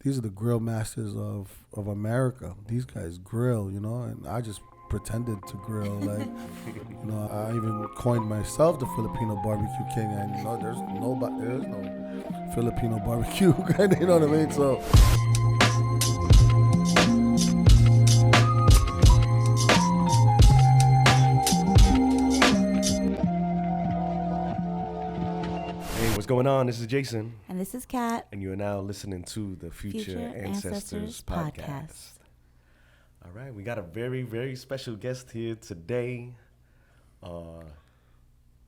these are the grill masters of America. These guys grill, and I just pretended to grill. Like, I even coined myself the Filipino barbecue king, and there's no Filipino barbecue. You know what I mean? So. What's going on? This is Jason. And this is Kat. And you are now listening to the Future Ancestors Podcast. All right, we got a very, very special guest here today.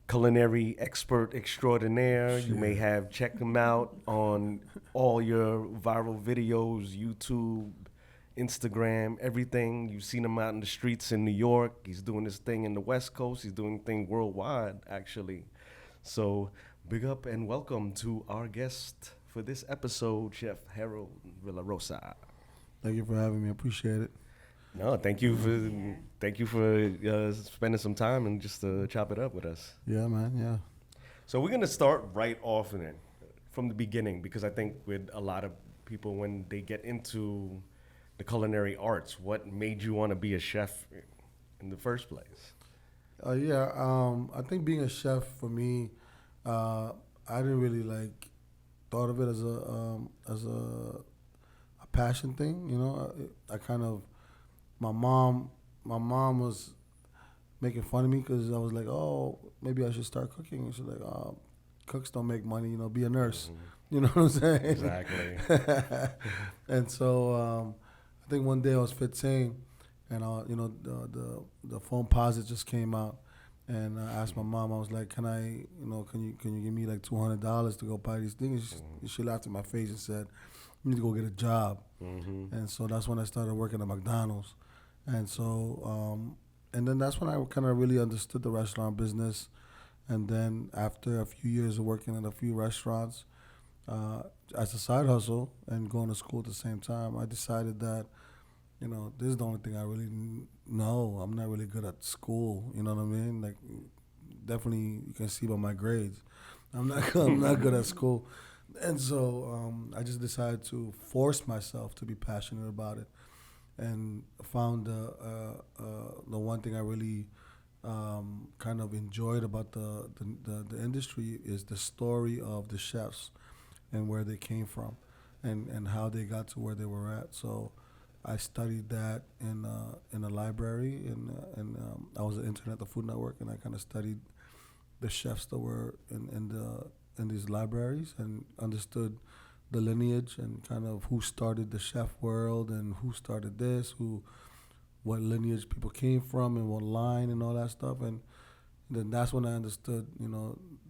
Culinary expert extraordinaire. You may have checked him out on all your viral videos, YouTube, Instagram, everything. You've seen him out in the streets in New York. He's doing his thing in the West Coast. He's doing things worldwide, actually. So big up and welcome to our guest for this episode, Chef Harold Villarosa. Thank you for having me. I appreciate it. No, thank you for spending some time and just to chop it up with us. Yeah, man. Yeah. So we're gonna start right off and from the beginning, because I think with a lot of people when they get into the culinary arts, what made you want to be a chef in the first place? I think being a chef for me, I didn't really thought of it as a passion thing. I kind of my mom was making fun of me because I was like, oh, maybe I should start cooking. And she's like, oh, cooks don't make money. Be a nurse. Mm-hmm. You know what I'm saying? Exactly. And so I think one day I was 15, and the phone posit just came out. And I asked my mom, I was like, can you give me like $200 to go buy these things? She laughed in my face and said, you need to go get a job. Mm-hmm. And so that's when I started working at McDonald's. And so, and then that's when I kind of really understood the restaurant business. And then after a few years of working at a few restaurants, as a side hustle and going to school at the same time, I decided that, this is the only thing I really know. I'm not really good at school. You know what I mean? Like, definitely you can see by my grades, I'm not good at school. And so I just decided to force myself to be passionate about it, and found the one thing I really kind of enjoyed about the industry is the story of the chefs and where they came from, and how they got to where they were at. So I studied that in a library, and I was an intern at the Food Network, and I kind of studied the chefs that were in these libraries and understood the lineage and kind of who started the chef world and who started this, what lineage people came from and what line and all that stuff. And then that's when I understood,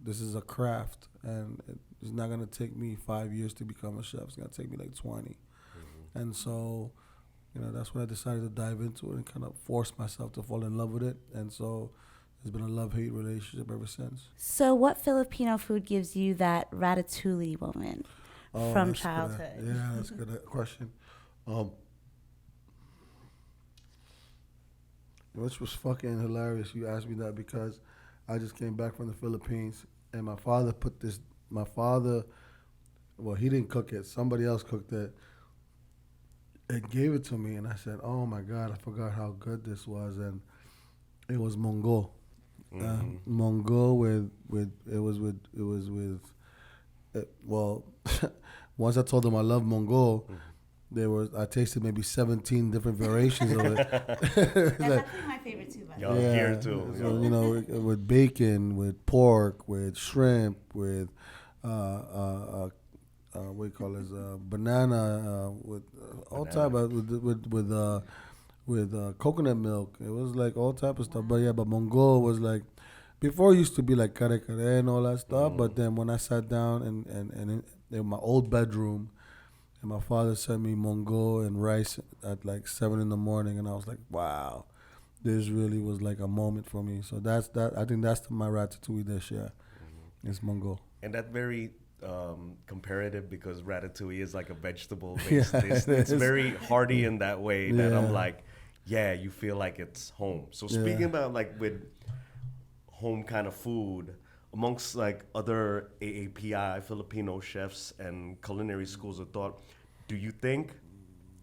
this is a craft, and it's not gonna take me 5 years to become a chef. It's gonna take me like 20. Mm-hmm. And so, that's when I decided to dive into it and kind of force myself to fall in love with it. And so it's been a love-hate relationship ever since. So what Filipino food gives you that ratatouille moment from childhood? Yeah, that's a good question. Which was fucking hilarious you asked me that, because I just came back from the Philippines, and my father he didn't cook it. Somebody else cooked it. It gave it to me, and I said, "Oh my God, I forgot how good this was." And it was mongo, mongo once I told them I love mongo, I tasted maybe 17 different variations of it. That's actually my favorite too, by the way. Here too. So with bacon, with pork, with shrimp, with what do you call it? Banana, with all type of with coconut milk. It was like all type of stuff. But mongo was like, before it used to be like kare kare and all that stuff. But then when I sat down and in my old bedroom, and my father sent me mongo and rice at like 7 a.m, and I was like, wow, this really was like a moment for me. So that's that. I think that's my ratatouille dish. Yeah, it's mongo. And that very comparative, because ratatouille is like a vegetable based dish. It's very hearty in that way that I'm like, you feel like it's home. So speaking about like with home kind of food, amongst like other AAPI Filipino chefs and culinary schools of thought, Do you think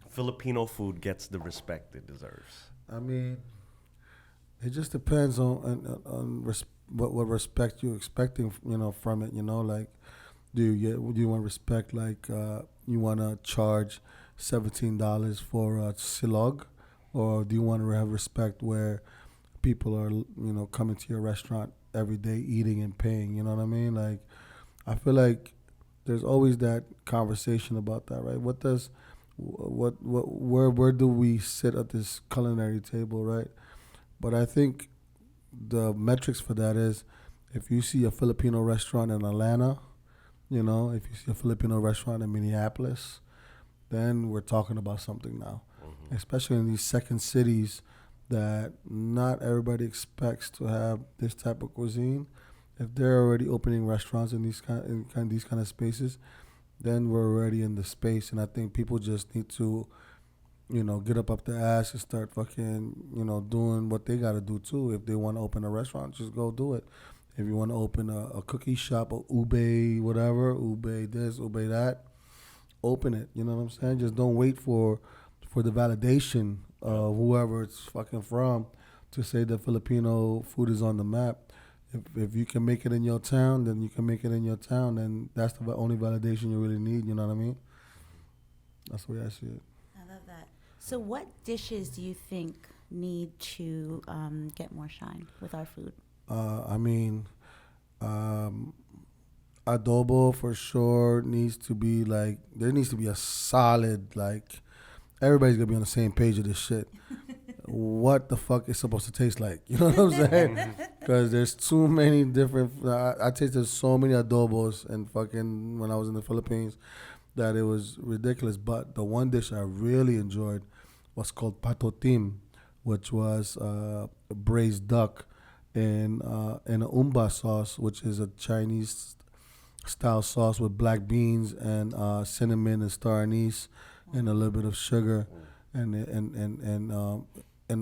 Filipino food gets the respect it deserves? I mean, it just depends on what respect you're expecting, from it. Like, do you want respect like you want to charge $17 for silog, or do you want to have respect where people are coming to your restaurant every day, eating and paying? You know what I mean? Like, I feel like there's always that conversation about that, right? Where do we sit at this culinary table, right? But I think the metrics for that is if you see a Filipino restaurant in Atlanta, if you see a Filipino restaurant in Minneapolis, then we're talking about something now. Mm-hmm. Especially in these second cities that not everybody expects to have this type of cuisine. If they're already opening restaurants in these kind of spaces, then we're already in the space. And I think people just need to, get up their ass and start fucking, doing what they got to do too. If they want to open a restaurant, just go do it. If you want to open a cookie shop, or ube, whatever, ube this, ube that, open it. You know what I'm saying? Just don't wait for the validation of whoever it's fucking from to say that Filipino food is on the map. If you can make it in your town, then you can make it in your town, and that's the only validation you really need. You know what I mean? That's the way I see it. I love that. So, what dishes do you think need to get more shine with our food? Adobo for sure needs to be like, there needs to be a solid, like, everybody's gonna be on the same page of this shit. What the fuck is supposed to taste like? You know what I'm saying? Because there's too many different. I tasted so many adobos and fucking when I was in the Philippines that it was ridiculous. But the one dish I really enjoyed was called patotim, which was braised duck in an umba sauce, which is a Chinese style sauce with black beans and cinnamon and star anise and a little bit of sugar, and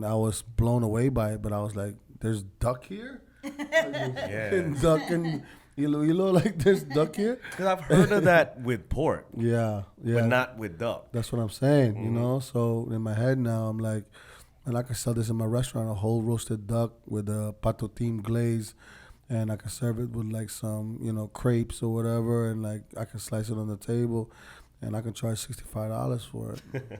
I was blown away by it. But I was like, "There's duck here." Yeah. Duck and Iloilo, like there's duck here. Because I've heard of that with pork, Yeah. but not with duck. That's what I'm saying. So in my head now, I'm like, and I could sell this in my restaurant, a whole roasted duck with a patotim glaze, and I could serve it with like some, crepes or whatever, and like I can slice it on the table, and I can charge $65 for it.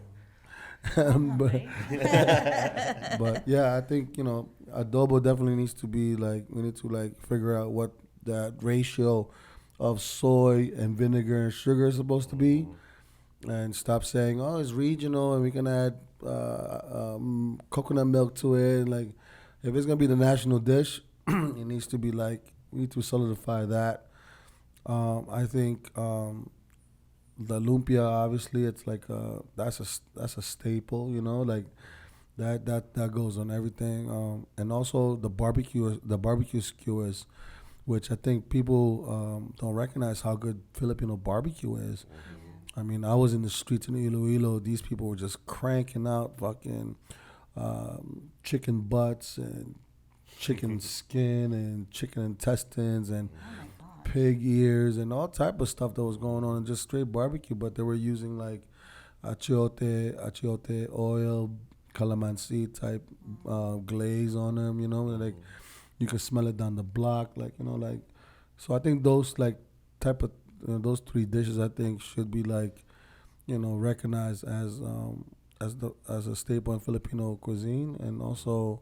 But yeah, I think adobo definitely needs to be like, we need to like figure out what that ratio of soy and vinegar and sugar is supposed to be, and stop saying, oh, it's regional and we can add coconut milk to it. Like, if it's gonna be the national dish, it needs to be like, we need to solidify that. I think the lumpia, obviously, it's like that's a staple, like that goes on everything. And also the barbecue skewers, which I think people don't recognize how good Filipino barbecue is. I mean, I was in the streets in Iloilo. These people were just cranking out fucking chicken butts and chicken skin and chicken intestines and pig ears and all type of stuff that was going on, and just straight barbecue. But they were using like achiote oil, calamansi type glaze on them. Like you could smell it down the block, like like. So I think those like type of those three dishes I think should be like recognized as a staple in Filipino cuisine, and also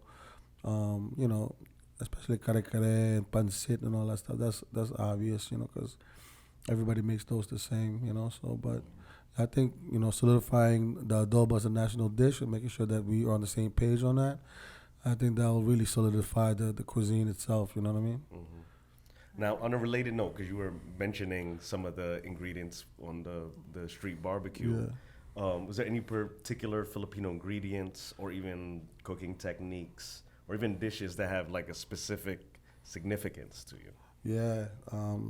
especially kare-kare and pancit and all that stuff. That's obvious, because everybody makes those the same, So, but I think solidifying the adobo as a national dish and making sure that we are on the same page on that, I think that will really solidify the cuisine itself. You know what I mean? Mm-hmm. Now, on a related note, because you were mentioning some of the ingredients on the street barbecue, was there any particular Filipino ingredients or even cooking techniques or even dishes that have like a specific significance to you? Yeah,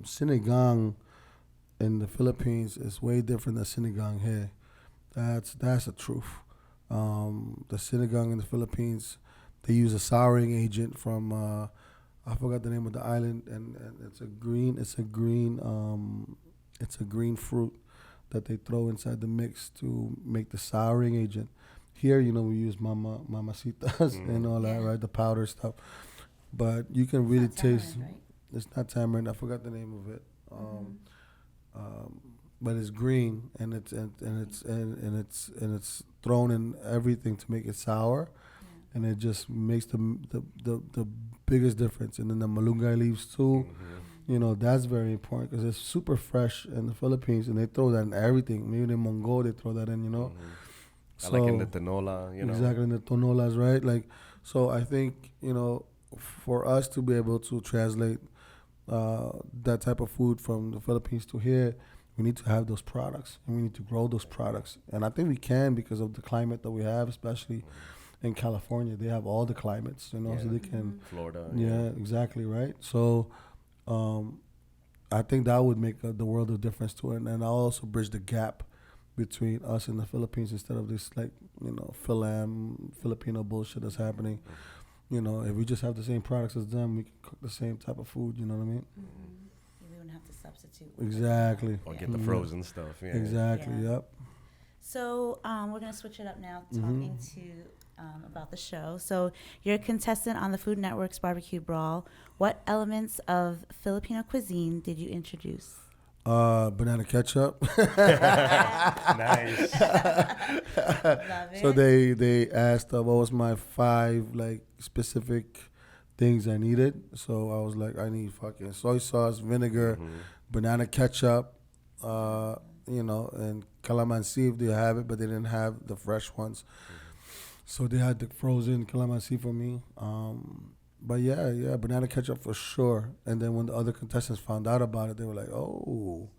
sinigang in the Philippines is way different than sinigang here. That's the truth. The sinigang in the Philippines, they use a souring agent from I forgot the name of the island, and it's a green fruit that they throw inside the mix to make the souring agent. Here, we use mamacitas and all that, right? The powder stuff. But you can really taste. Tamarind, right? It's not tamarind. I forgot the name of it. But it's green and it's thrown in everything to make it sour, and it just makes the biggest difference. And then the malunggay leaves too. That's very important because it's super fresh in the Philippines, and they throw that in everything. Maybe in Mongo they throw that in. I like in the tinola, Exactly, in the tonolas, right? Like, so I think for us to be able to translate that type of food from the Philippines to here, we need to have those products, and we need to grow those products. And I think we can because of the climate that we have, especially in California. They have all the climates, so they can. Florida. Yeah, exactly, right? So I think that would make the world of difference to it. And I'll also bridge the gap between us and the Philippines instead of this, like, Filipino bullshit that's happening. If we just have the same products as them, we can cook the same type of food, you know what I mean? We wouldn't have to substitute. Exactly. Or get the frozen stuff. Yeah. Exactly, Yeah. yep. So we're going to switch it up now, talking to about the show. So you're a contestant on the Food Network's Barbecue Brawl. What elements of Filipino cuisine did you introduce? Banana ketchup. Nice. Love it. So they asked what was my 5 like specific things I needed. So I was like, I need fucking soy sauce, vinegar, banana ketchup, and calamansi if they have it, but they didn't have the fresh ones. So they had the frozen calamansi for me. But yeah, banana ketchup for sure. And then when the other contestants found out about it, they were like, oh,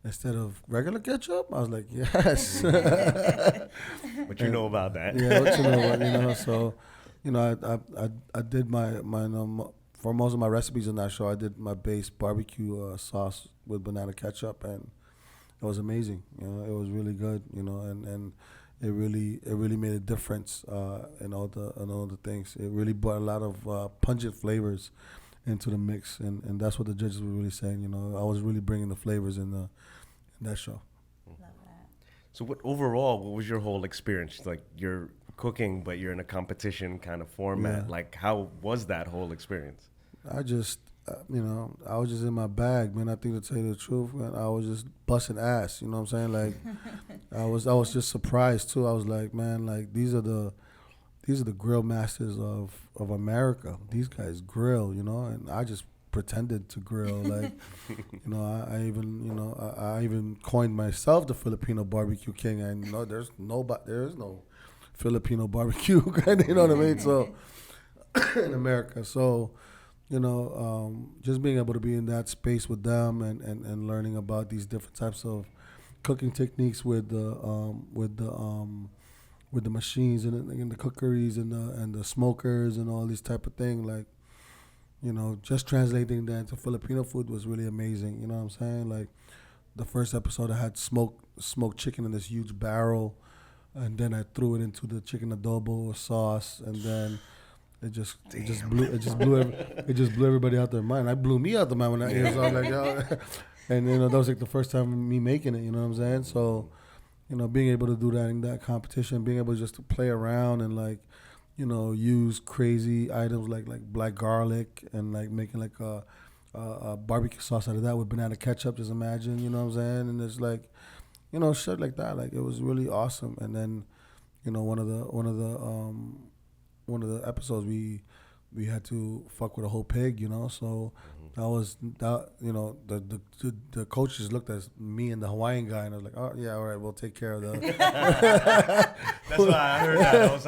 instead of regular ketchup? I was like, yes. But you know about that. Yeah, what you know about, so, I did my for most of my recipes on that show, I did my base barbecue sauce with banana ketchup, and it was amazing. It was really good, and it really made a difference in all the things. It really brought a lot of pungent flavors into the mix, and that's what the judges were really saying. I was really bringing the flavors in that show. Love that. So what was your whole experience? Like, you're cooking, but you're in a competition kind of format. Yeah. Like, how was that whole experience? I just, I was just in my bag, man. I think, to tell you the truth, man, I was just busting ass. You know what I'm saying? Like, I was just surprised too. I was like, man, like these are the grill masters of America. These guys grill, and I just pretended to grill. Like, I even coined myself the Filipino barbecue king. And there is no Filipino barbecue, you know what I mean? So in America, so. Just being able to be in that space with them and learning about these different types of cooking techniques with the machines and the cookeries and the smokers and all these type of thing, like, just translating that into Filipino food was really amazing. You know what I'm saying? Like, the first episode I had smoked chicken in this huge barrel, and then I threw it into the chicken adobo sauce, and then it just blew everybody out their mind. It blew me out the mind when I ate it. So I was like, yo. And that was like the first time me making it. You know what I'm saying? So, being able to do that in that competition, being able just to play around and like, use crazy items like black garlic and like making like a barbecue sauce out of that with banana ketchup. Just imagine, you know what I'm saying? And it's like, shit like that. Like, it was really awesome. And then, one of the episodes we had to fuck with a whole pig, so the coaches looked at me and the Hawaiian guy, and I was like, oh yeah, all right, we'll take care of that. That's why I heard that. I was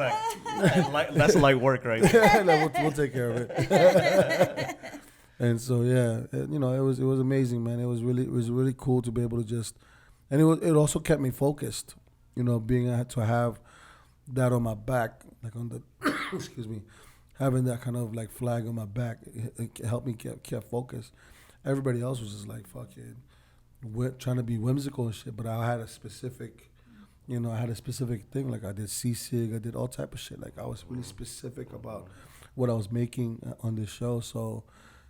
like, that's light work, right? No, we'll take care of it. And so it was amazing, man. It was really cool to be able to just, and it also kept me focused, being I had to have that on my back, like on the excuse me, having that kind of like flag on my back, it helped me kept focused. Everybody else was just like fucking trying to be whimsical and shit, but I had a specific thing. Like, I did sisig, I did all type of shit. Like, I was really specific about what I was making on this show, so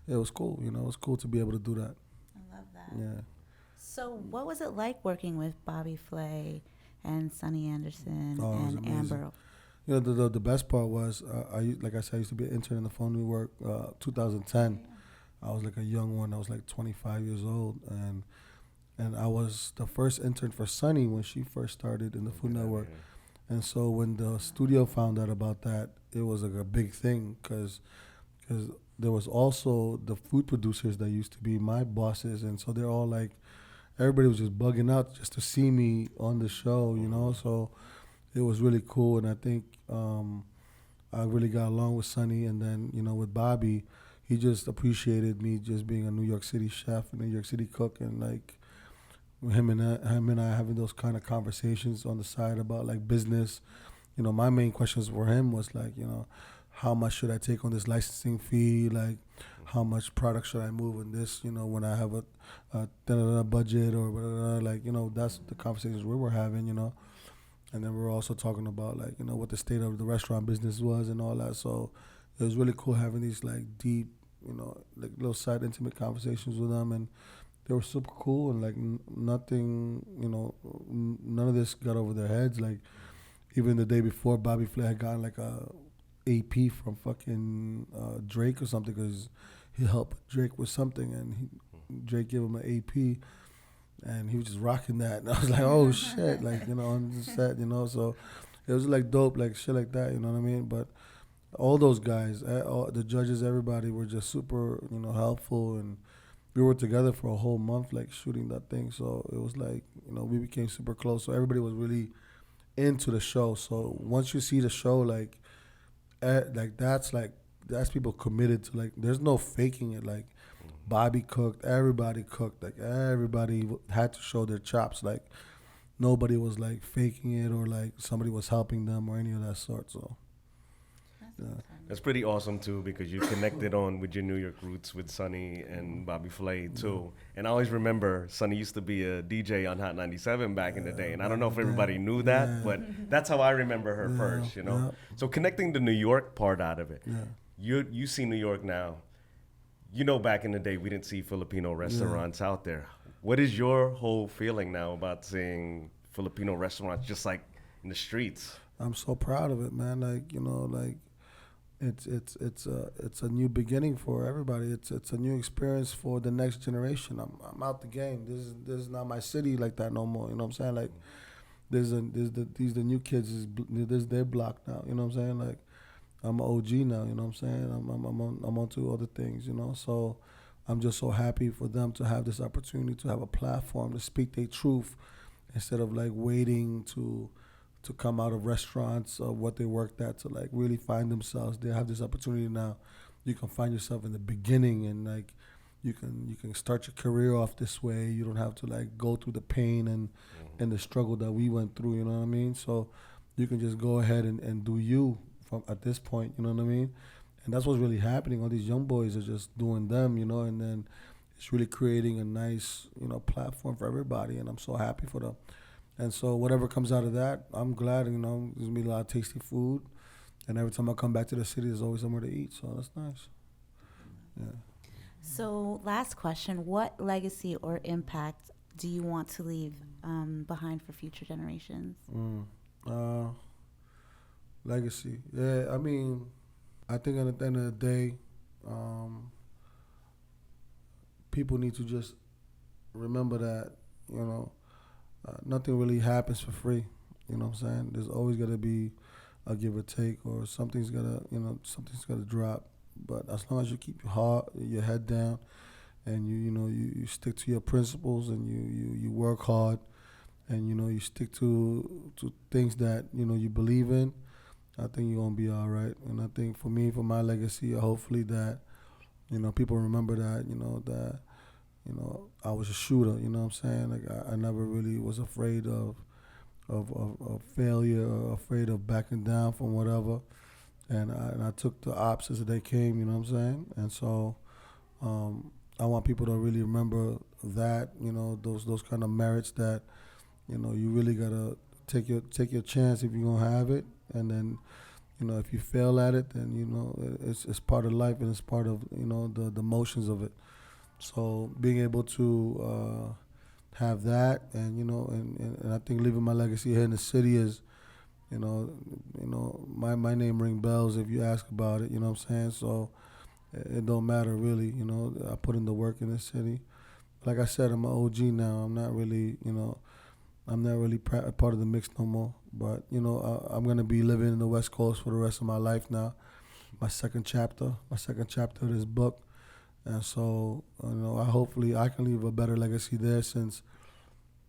it was cool. It was cool to be able to do that. I love that. Yeah. So, what was it like working with Bobby Flay and Sonny Anderson Oh, it was and amazing. Amber? You know, the best part was, like I said, I used to be an intern in the phone network. 2010, I was like a young one. I was like 25 years old, and I was the first intern for Sunny when she first started in the Food Network. And so when the studio found out about that, it was like a big thing because there was also the food producers that used to be my bosses, and so they're all like, everybody was just bugging out just to see me on the show, you know. So it was really cool, and I think I really got along with Sonny, and then with Bobby, he just appreciated me just being a New York City chef, a New York City cook, and like him and I having those kind of conversations on the side about like business. My main questions for him was like, how much should I take on this licensing fee? Like, how much product should I move in this? When I have a da-da-da budget or whatever, like, that's the conversations we were having. And then we were also talking about like, what the state of the restaurant business was and all that. So it was really cool having these like deep, like little side intimate conversations with them, and they were super cool, and like nothing, none of this got over their heads. Like even the day before, Bobby Flay had gotten like a AP from fucking Drake or something because he helped Drake with something, and Drake gave him an AP, and he was just rocking that, and I was like, oh shit, like on the set, so it was like dope, like shit like that, you know what I mean? But all those guys, all the judges, everybody were just super, helpful, and we were together for a whole month, like shooting that thing. So it was like, we became super close. So everybody was really into the show. So once you see the show, like that's people committed to, like, there's no faking it. Like Bobby cooked, everybody cooked, like everybody had to show their chops. Like nobody was like faking it or like somebody was helping them or any of that sort. So yeah. That's pretty awesome too, because you connected on with your New York roots with Sonny and Bobby Flay too. And I always remember Sonny used to be a DJ on Hot 97 back in the day, and I don't know if everybody knew that, but that's how I remember her first. So connecting the New York part out of it. You see New York now. Back in the day we didn't see Filipino restaurants out there. What is your whole feeling now about seeing Filipino restaurants just like in the streets? I'm so proud of it, man. Like like. It's a new beginning for everybody. It's a new experience for the next generation. I'm out the game. This is not my city like that no more. You know what I'm saying? Like these the new kids is their block now. You know what I'm saying? Like I'm an OG now. You know what I'm saying? I'm on to other things. So I'm just so happy for them to have this opportunity to have a platform to speak their truth instead of like waiting to come out of restaurants or what they worked at to like really find themselves. They have this opportunity now. You can find yourself in the beginning, and like you can start your career off this way. You don't have to like go through the pain and the struggle that we went through, you know what I mean? So you can just go ahead and do you from at this point, you know what I mean? And that's what's really happening. All these young boys are just doing them, and then it's really creating a nice, platform for everybody, and I'm so happy for them. And so whatever comes out of that, I'm glad, there's going to be a lot of tasty food. And every time I come back to the city, there's always somewhere to eat. So that's nice. Yeah. So last question, what legacy or impact do you want to leave behind for future generations? Legacy. Yeah, I think at the end of the day, people need to just remember that, nothing really happens for free. You know what I'm saying? There's always got to be a give or take, or something's got to drop. But as long as you keep your head down, and you stick to your principles, and you work hard, and you stick to things that you believe in, I think you're gonna be all right. And I think for me, for my legacy, hopefully that people remember that that. I was a shooter, you know what I'm saying? Like I never really was afraid of failure or afraid of backing down from whatever. And I took the ops as they came, you know what I'm saying? And so I want people to really remember that, those kind of merits that, you really gotta take your chance if you're gonna have it. And then, if you fail at it, then it's part of life, and it's part of the motions of it. So being able to have that, and and I think leaving my legacy here in the city is, my name ring bells if you ask about it. You know what I'm saying? So it don't matter really. I put in the work in the city. Like I said, I'm an OG now. I'm not really, part of the mix no more. But I'm gonna be living in the West Coast for the rest of my life now. My second chapter of this book, and so hopefully I can leave a better legacy there, since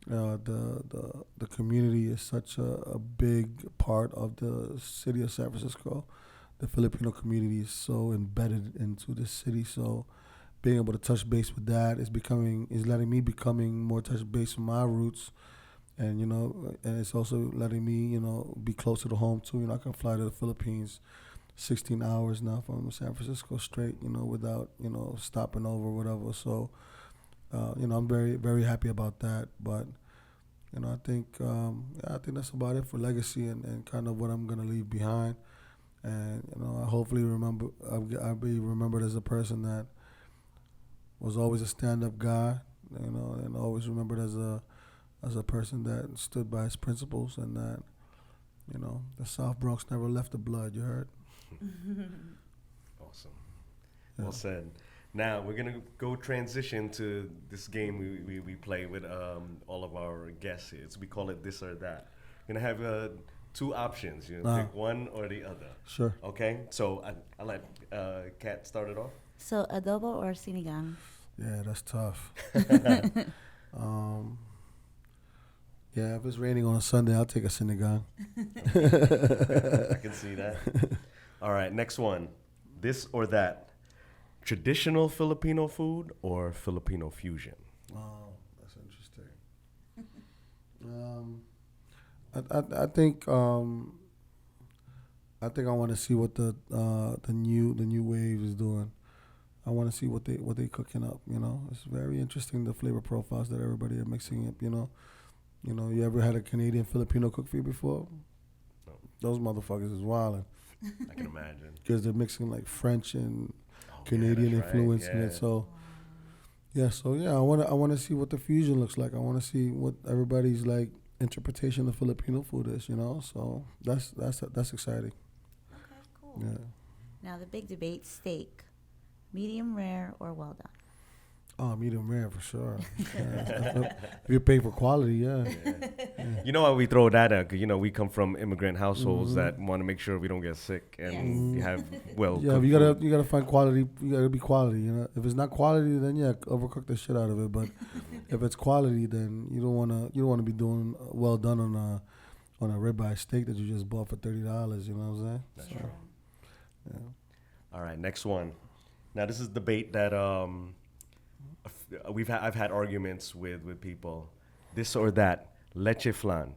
the community is such a big part of the city of San Francisco. The Filipino community is so embedded into the city, so being able to touch base with that is letting me becoming more touch base with my roots, and and it's also letting me be closer to home too. I can fly to the Philippines 16 hours now from San Francisco straight, without stopping over or whatever. So I'm very, very happy about that. But I think that's about it for legacy and kind of what I'm gonna leave behind. And I hopefully I'll be remembered as a person that was always a stand-up guy, and always remembered as a person that stood by his principles, and that the South Bronx never left the blood. You heard? Awesome. Yeah. Well said. Now we're gonna go transition to this game we play with all of our guests here. So we call it This or That. We're gonna have two options. Pick one or the other. Sure. Okay. So I'll let Kat start it off. So adobo or sinigang? Yeah, that's tough. Yeah, if it's raining on a Sunday, I'll take a sinigang. I can see that. All right, next one. This or that. Traditional Filipino food or Filipino fusion? Oh, that's interesting. I think I want to see what the new wave is doing. I want to see what they cooking up. It's very interesting, the flavor profiles that everybody are mixing up. You ever had a Canadian Filipino cook for you before? No. Those motherfuckers is wildin'. I can imagine. Because they're mixing like French and Canadian influence in it. So I want to see what the fusion looks like. I want to see what everybody's like interpretation of Filipino food is. So that's exciting. Okay, cool. Yeah. Now the big debate: steak, medium rare or well done? Oh, medium rare for sure. Yeah. If you pay for quality, yeah. You know why we throw that out? 'Cause, we come from immigrant households that want to make sure we don't get sick and have Yeah, you gotta find quality. You gotta be quality. If it's not quality, then overcook the shit out of it. But if it's quality, then you don't wanna be doing well done on a ribeye steak that you just bought for $30. You know what I'm saying? That's true. Yeah. All right, next one. Now this is debate that I've had arguments with people. This or that, leche flan,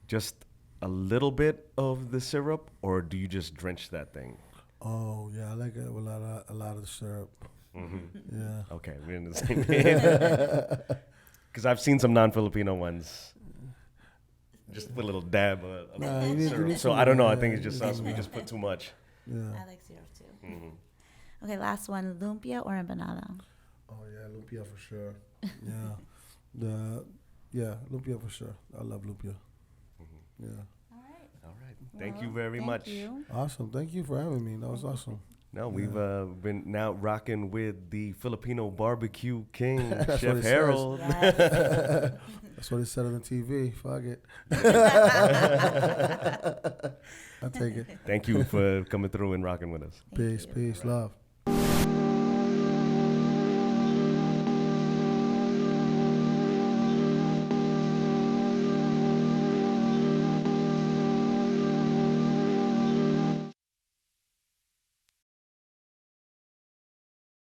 just a little bit of the syrup, or do you just drench that thing? Oh yeah, I like it with a lot of syrup. Mm-hmm. Yeah. Okay, we're in the same page. Because I've seen some non-Filipino ones, just put a little dab of syrup. So I don't know. I think it's just us. We just put too much. Yeah. I like syrup too. Mm-hmm. Okay, last one: lumpia or empanada? Oh yeah, lumpia for sure. Lumpia for sure. I love lumpia. Mm-hmm. Yeah. All right. Thank you very much. You. Awesome. Thank you for having me. That was awesome. No, we've been now rocking with the Filipino barbecue king, That's Chef Harold. Yes. That's what it said on the TV. Fuck it. I'll take it. Thank you for coming through and rocking with us. Peace, love.